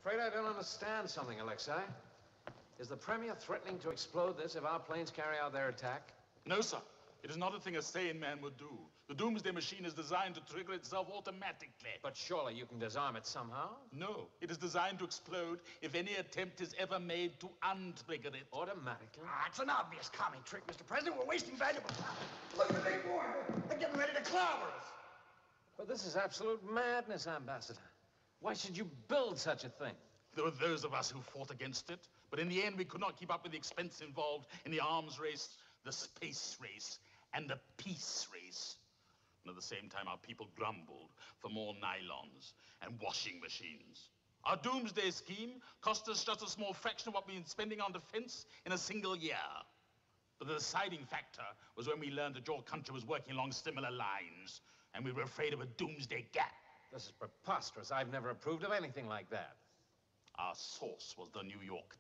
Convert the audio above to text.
Afraid I don't understand something, Alexei. Is the Premier threatening to explode this if our planes carry out their attack? No, sir. It is not a thing a sane man would do. The Doomsday Machine is designed to trigger itself automatically. But surely you can disarm it somehow? No, it is designed to explode if any attempt is ever made to untrigger it. Automatically? It's an obvious commie trick, Mr. President. We're wasting valuable time. Look at the big boy. They're getting ready to clobber us. But this is absolute madness, Ambassador. Why should you build such a thing? There were those of us who fought against it, but in the end we could not keep up with the expense involved in the arms race, the space race, and the peace race. And at the same time, our people grumbled for more nylons and washing machines. Our doomsday scheme cost us just a small fraction of what we've been spending on defense in a single year. But the deciding factor was when we learned that your country was working along similar lines, and we were afraid of a doomsday gap. This is preposterous. I've never approved of anything like that. Our source was the New York